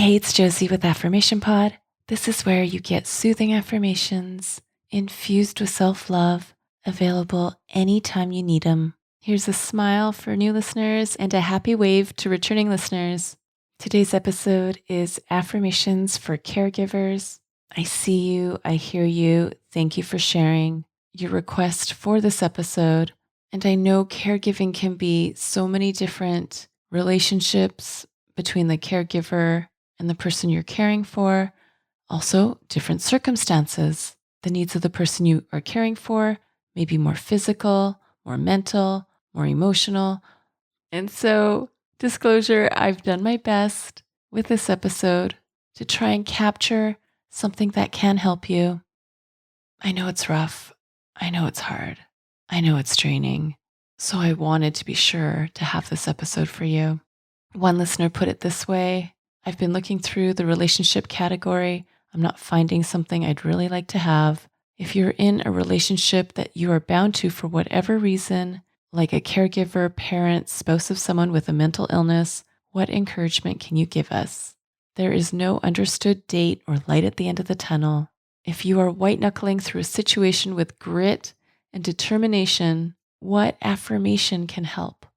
Hey, it's Josie with Affirmation Pod. This is where you get soothing affirmations infused with self-love, available anytime you need them. Here's a smile for new listeners and a happy wave to returning listeners. Today's episode is Affirmations for Caregivers. I see you, I hear you. Thank you for sharing your request for this episode. And I know caregiving can be so many different relationships between the caregiver and the person you're caring for. Also, different circumstances. The needs of the person you are caring for may be more physical, more mental, more emotional. And so, disclosure, I've done my best with this episode to try and capture something that can help you. I know it's rough. I know it's hard. I know it's draining. So I wanted to be sure to have this episode for you. One listener put it this way: I've been looking through the relationship category. I'm not finding something I'd really like to have. If you're in a relationship that you are bound to for whatever reason, like a caregiver, parent, spouse of someone with a mental illness, what encouragement can you give us? There is no understood date or light at the end of the tunnel. If you are white knuckling through a situation with grit and determination, what affirmation can help?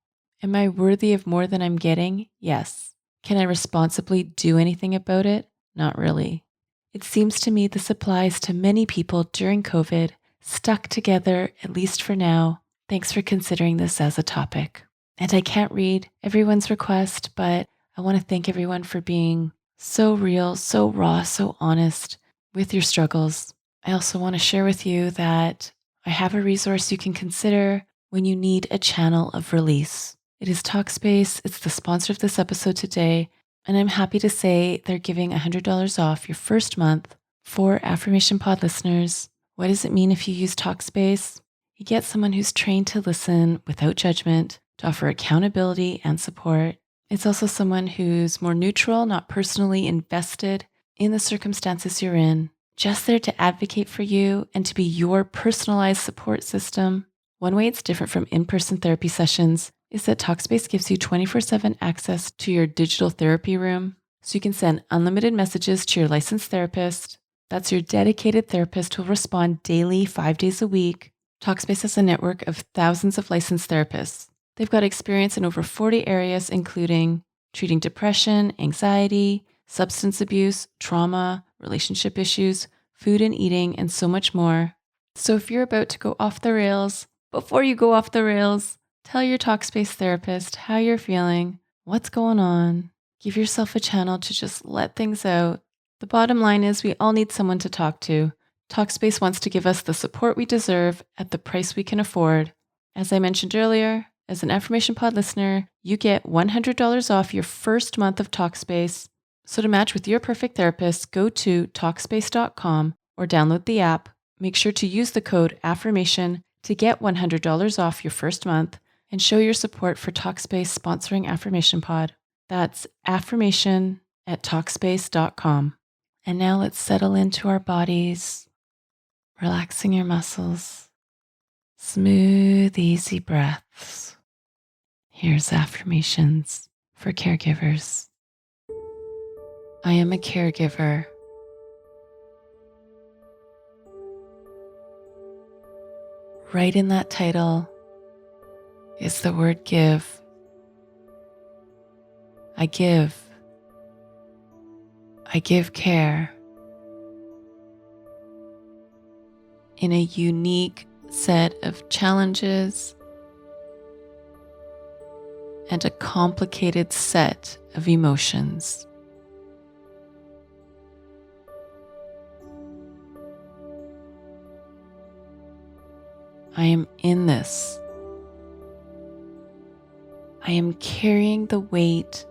Am I worthy of more than I'm getting? Yes. Can I responsibly do anything about it? Not really. It seems to me this applies to many people during COVID, stuck together, at least for now. Thanks for considering this as a topic. And I can't read everyone's request, but I want to thank everyone for being so real, so raw, so honest with your struggles. I also want to share with you that I have a resource you can consider when you need a channel of release. It is Talkspace. It's the sponsor of this episode today, and I'm happy to say they're giving $100 off your first month for Affirmation Pod listeners. What does it mean if you use Talkspace? You get someone who's trained to listen without judgment, to offer accountability and support. It's also someone who's more neutral, not personally invested in the circumstances you're in, just there to advocate for you and to be your personalized support system. One way it's different from in-person therapy sessions is that Talkspace gives you 24/7 access to your digital therapy room, so you can send unlimited messages to your licensed therapist. That's your dedicated therapist who will respond daily, 5 days a week. Talkspace has a network of thousands of licensed therapists. They've got experience in over 40 areas, including treating depression, anxiety, substance abuse, trauma, relationship issues, food and eating, and so much more. So if you're about to go off the rails, before you go off the rails, tell your Talkspace therapist how you're feeling, what's going on. Give yourself a channel to just let things out. The bottom line is we all need someone to talk to. Talkspace wants to give us the support we deserve at the price we can afford. As I mentioned earlier, as an Affirmation Pod listener, you get $100 off your first month of Talkspace. So to match with your perfect therapist, go to Talkspace.com or download the app. Make sure to use the code AFFIRMATION to get $100 off your first month and show your support for Talkspace sponsoring Affirmation Pod. That's affirmation at Talkspace.com. And now let's settle into our bodies, relaxing your muscles. Smooth, easy breaths. Here's Affirmations for Caregivers. I am a caregiver. Right in that title is the word give. I give. I give care in a unique set of challenges and a complicated set of emotions. I am in this. I am carrying the weight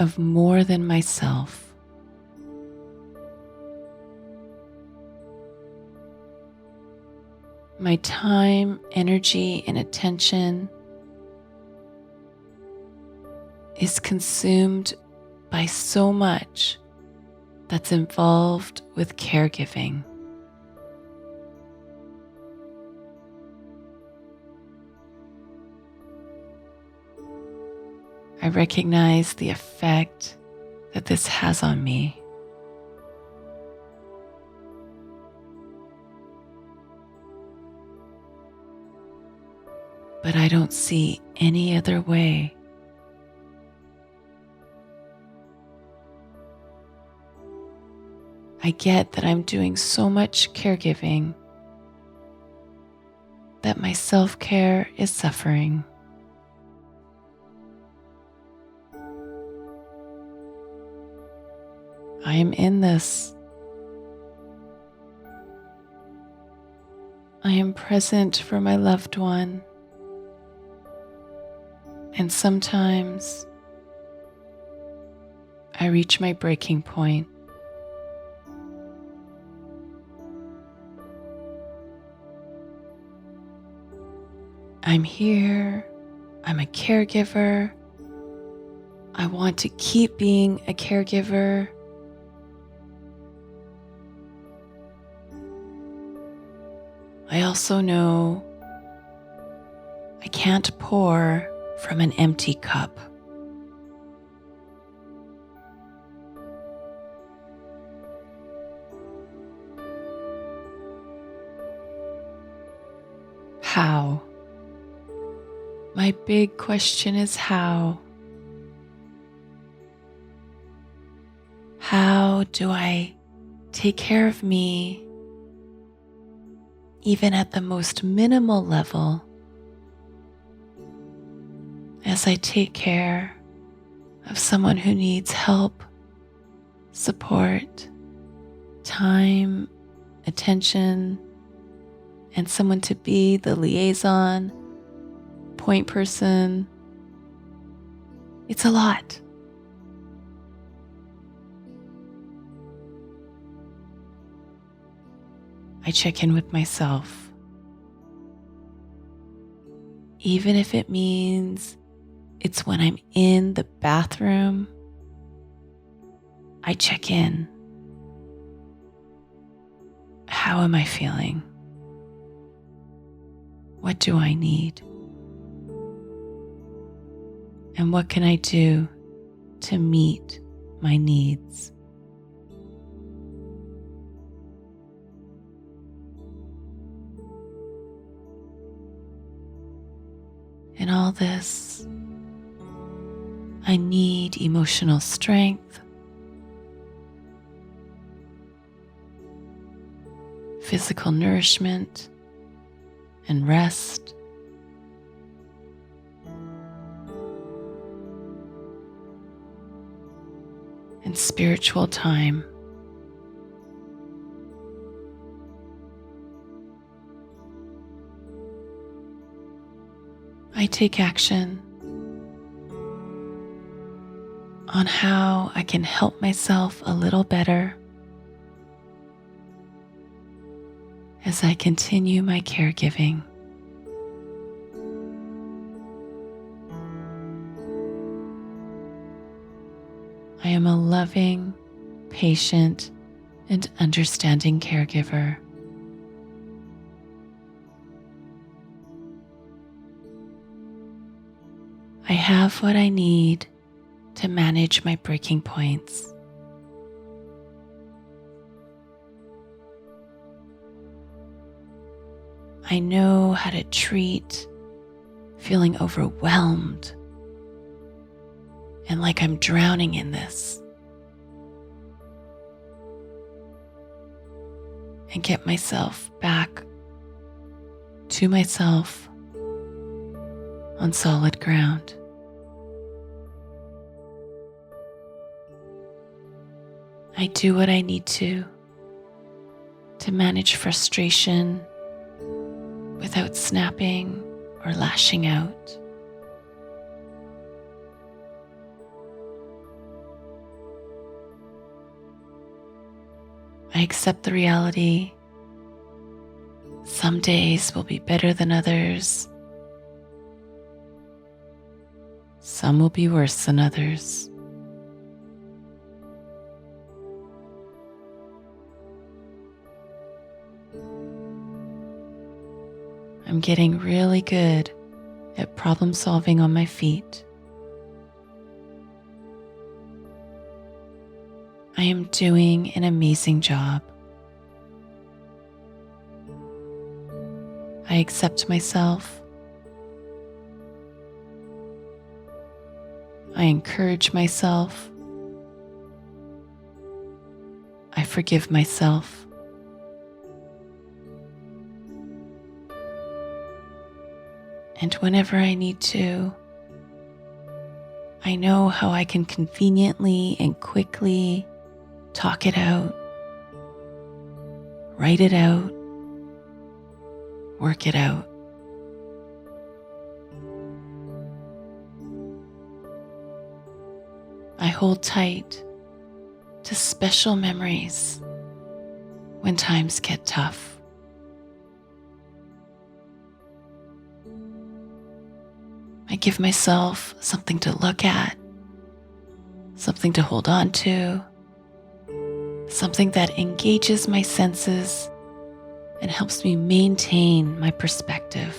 of more than myself. My time, energy, and attention is consumed by so much that's involved with caregiving. I recognize the effect that this has on me. But I don't see any other way. I get that I'm doing so much caregiving that my self-care is suffering. I am in this. I am present for my loved one. And sometimes I reach my breaking point. I'm here. I'm a caregiver. I want to keep being a caregiver. I also know I can't pour from an empty cup. How? My big question is how? How do I take care of me, even at the most minimal level, as I take care of someone who needs help, support, time, attention, and someone to be the liaison, point person? It's a lot. I check in with myself, even if it means it's when I'm in the bathroom. I check in. How am I feeling? What do I need? And what can I do to meet my needs? In all this, I need emotional strength, physical nourishment, and rest. And spiritual time. I take action on how I can help myself a little better as I continue my caregiving. I am a loving, patient, and understanding caregiver. I have what I need to manage my breaking points. I know how to treat feeling overwhelmed and like I'm drowning in this, and get myself back to myself on solid ground. I do what I need to manage frustration without snapping or lashing out. I accept the reality. Some days will be better than others. Some will be worse than others. I'm getting really good at problem solving on my feet. I am doing an amazing job. I accept myself. I encourage myself. I forgive myself. And whenever I need to, I know how I can conveniently and quickly talk it out, write it out, work it out. I hold tight to special memories when times get tough. I give myself something to look at, something to hold on to, something that engages my senses and helps me maintain my perspective.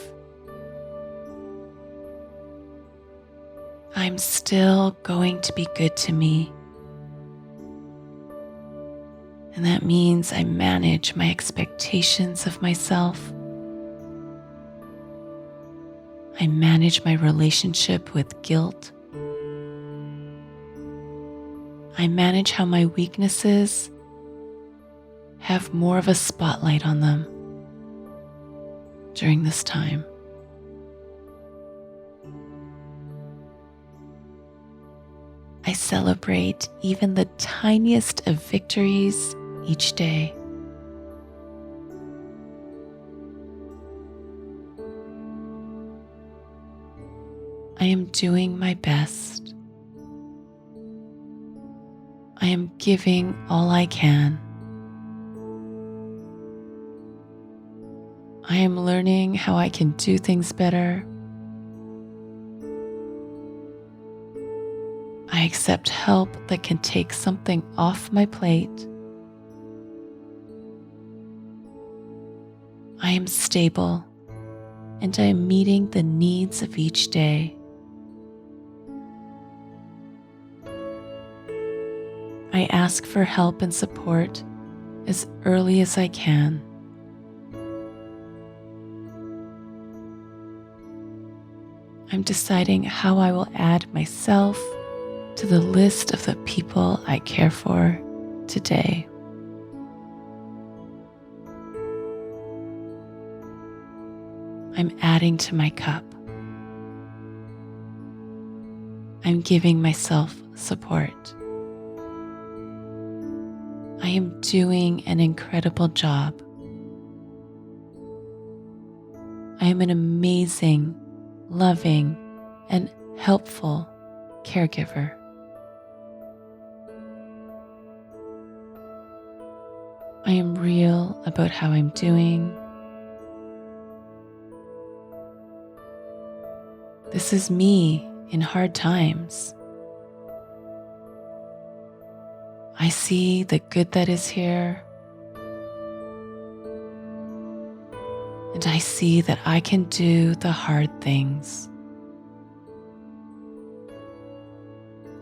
I'm still going to be good to me. And that means I manage my expectations of myself. I manage my relationship with guilt. I manage how my weaknesses have more of a spotlight on them during this time. I celebrate even the tiniest of victories each day. I am doing my best. I am giving all I can. I am learning how I can do things better. I accept help that can take something off my plate. I am stable and I am meeting the needs of each day. I ask for help and support as early as I can. I'm deciding how I will add myself to the list of the people I care for today. I'm adding to my cup. I'm giving myself support. I am doing an incredible job. I am an amazing, loving, and helpful caregiver. I am real about how I'm doing. This is me in hard times. I see the good that is here, and I see that I can do the hard things.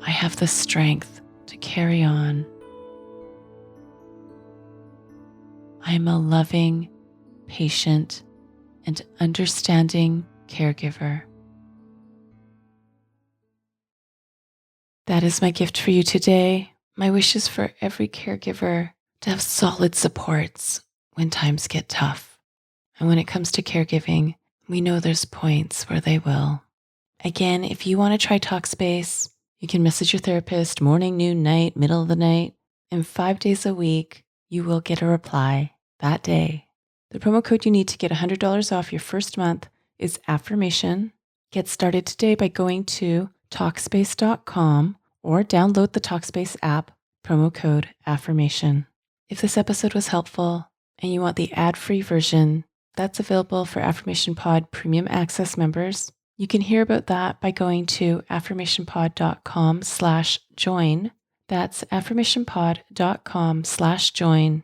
I have the strength to carry on. I am a loving, patient, and understanding caregiver. That is my gift for you today. My wish is for every caregiver to have solid supports when times get tough. And when it comes to caregiving, we know there's points where they will. Again, if you want to try Talkspace, you can message your therapist morning, noon, night, middle of the night, and 5 days a week, you will get a reply that day. The promo code you need to get $100 off your first month is Affirmation. Get started today by going to Talkspace.com or download the Talkspace app, promo code Affirmation. If this episode was helpful and you want the ad-free version, that's available for Affirmation Pod Premium Access members. You can hear about that by going to affirmationpod.com/join. That's affirmationpod.com/join.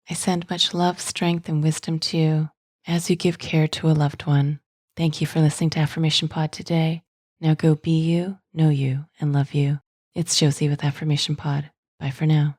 I send much love, strength, and wisdom to you as you give care to a loved one. Thank you for listening to Affirmation Pod today. Now go be you, know you, and love you. It's Josie with Affirmation Pod. Bye for now.